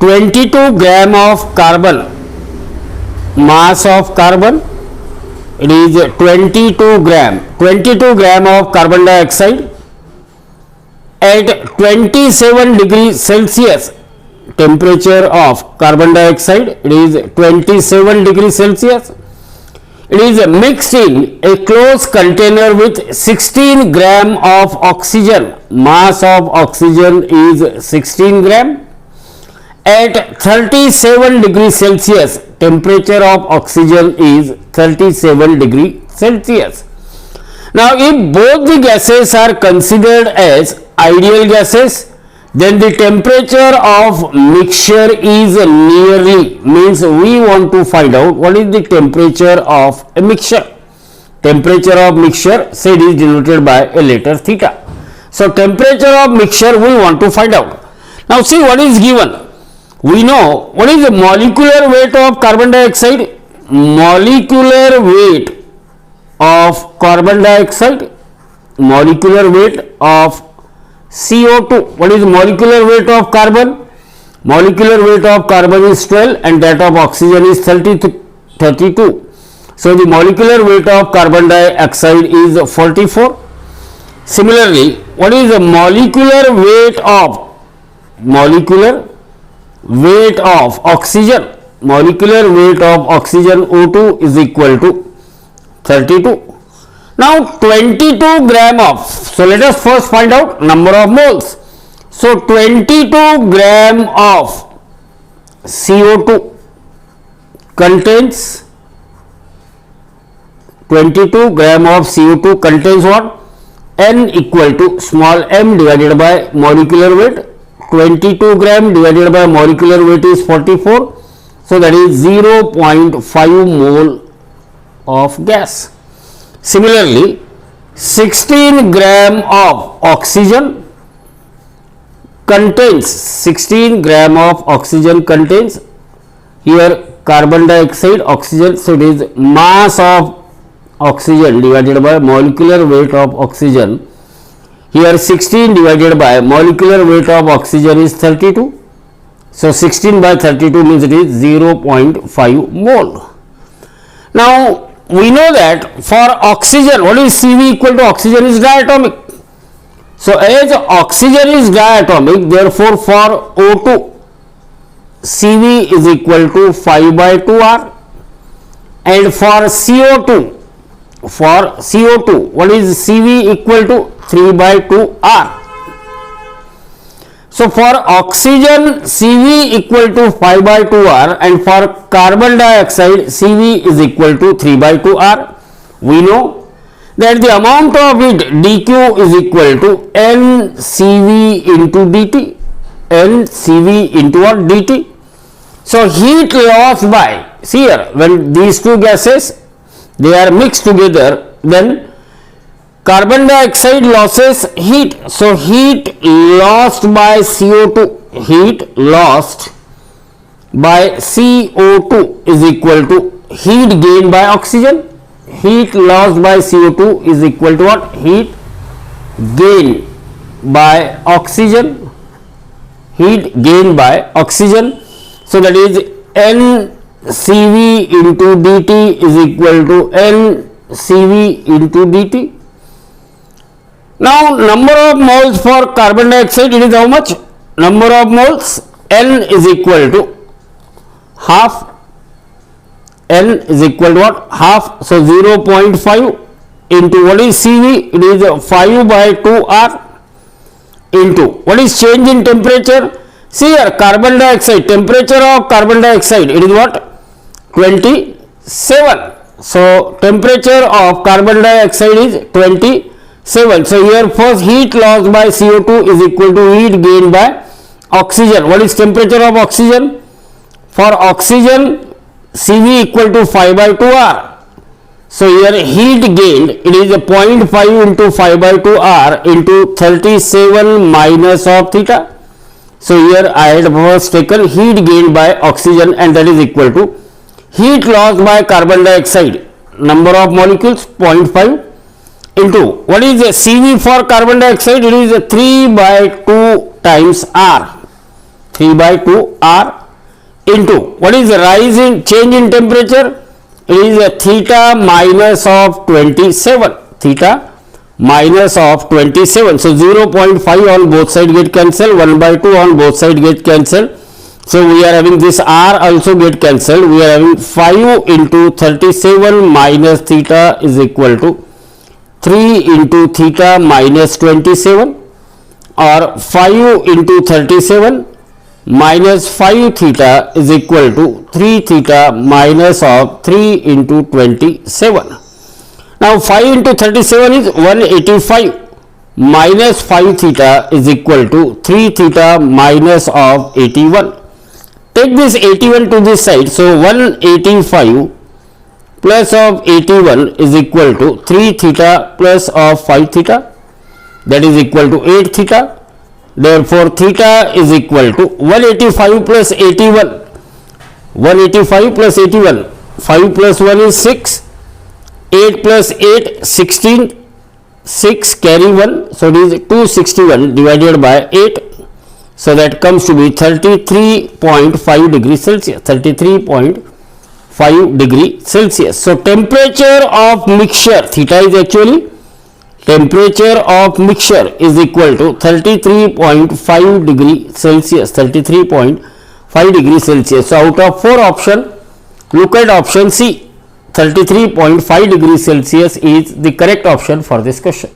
22 gram of carbon, mass of carbon, it is 22 gram of carbon dioxide at 27 degrees Celsius. Temperature of carbon dioxide, it is 27 degrees Celsius. It is mixed in a closed container with 16 gram of oxygen. Mass of oxygen is 16 gram at 37 degrees Celsius. Temperature of oxygen is 37 degrees Celsius. Now, if both the gases are considered as ideal gases, then the temperature of mixture is nearly, means we want to find out what is the temperature of a mixture. Temperature of mixture, say, is denoted by a letter theta. So, temperature of mixture we want to find out. Now, see what is given. We know what is the molecular weight of carbon dioxide. Molecular weight of carbon dioxide, molecular weight of CO2. What is molecular weight of carbon? Molecular weight of carbon is 12 and that of oxygen is 32. So, the molecular weight of carbon dioxide is 44. Similarly, what is the molecular weight of oxygen? Molecular weight of oxygen O2 is equal to 32. Now, 22 gram of, so let us first find out number of moles. So, 22 gram of CO2 contains, 22 gram of CO2 contains what? N equal to small m divided by molecular weight. 22 gram divided by molecular weight is 44. So, that is 0.5 mole of gas. Similarly, 16 gram of oxygen contains, 16 gram of oxygen contains, here carbon dioxide, oxygen, so it is mass of oxygen divided by molecular weight of oxygen. Here 16 divided by molecular weight of oxygen is 32. So, 16 by 32 means it is 0.5 mole. Now, we know that for oxygen, what is CV equal to? Oxygen is diatomic. So, as oxygen is diatomic, therefore, for O2, CV is equal to 5 by 2R, and for CO2, what is CV equal to? 3 by 2R. So, for oxygen, CV equal to 5 by 2R, and for carbon dioxide, CV is equal to 3 by 2R. We know that the amount of heat dQ is equal to NCV into dt. NCV into what? dt. So, heat loss by, see here, when these two gases, they are mixed together, then carbon dioxide losses heat. So, heat lost by CO2, heat lost by CO2 is equal to heat gained by oxygen. Heat lost by CO2 is equal to what? Heat gained by oxygen. Heat gained by oxygen. So, that is NCV into dt is equal to NCV into dt. Now, number of moles for carbon dioxide, it is how much? Number of moles, N is equal to half. N is equal to what? Half. So, 0.5 into what is CV? It is 5 by 2R into what is change in temperature? See here, carbon dioxide, temperature of carbon dioxide, it is what? 27. So, temperature of carbon dioxide is 27. So, here first heat lost by CO2 is equal to heat gained by oxygen. What is temperature of oxygen? For oxygen, CV equal to 5 by 2R. So, here heat gained, it is a 0.5 into 5 by 2R into 37 minus of theta. So, here I had first taken heat gained by oxygen, and that is equal to heat lost by carbon dioxide, number of molecules 0.5 into what is the CV for carbon dioxide? It is 3 by 2 times R. 3 by 2 r into what is the rise in change in temperature? It is a theta minus of 27, theta minus of 27. So 0.5 on both side get cancelled, 1 by 2 on both side get cancelled. So we are having this r also get cancelled. We are having 5 into 37 minus theta is equal to 3 into theta minus 27, or 5 into 37 minus 5 theta is equal to 3 theta minus of 3 into 27. Now 5 into 37 is 185 minus 5 theta is equal to 3 theta minus of 81. Take this 81 to this side. So 185 plus of 81 is equal to 3 theta plus of 5 theta, that is equal to 8 theta. Therefore theta is equal to 185 plus 81. 185 plus 81. 5 plus 1 is 6. 8 plus 8, 16. 6 carry 1. So it is 261 divided by 8. So that comes to be 33.5 degrees Celsius. 33.5 degree Celsius. So temperature of mixture, theta is actually temperature of mixture, is equal to 33.5 degree Celsius. 33.5 degree Celsius. So out of 4 options, look at option C. 33.5 degree Celsius is the correct option for this question.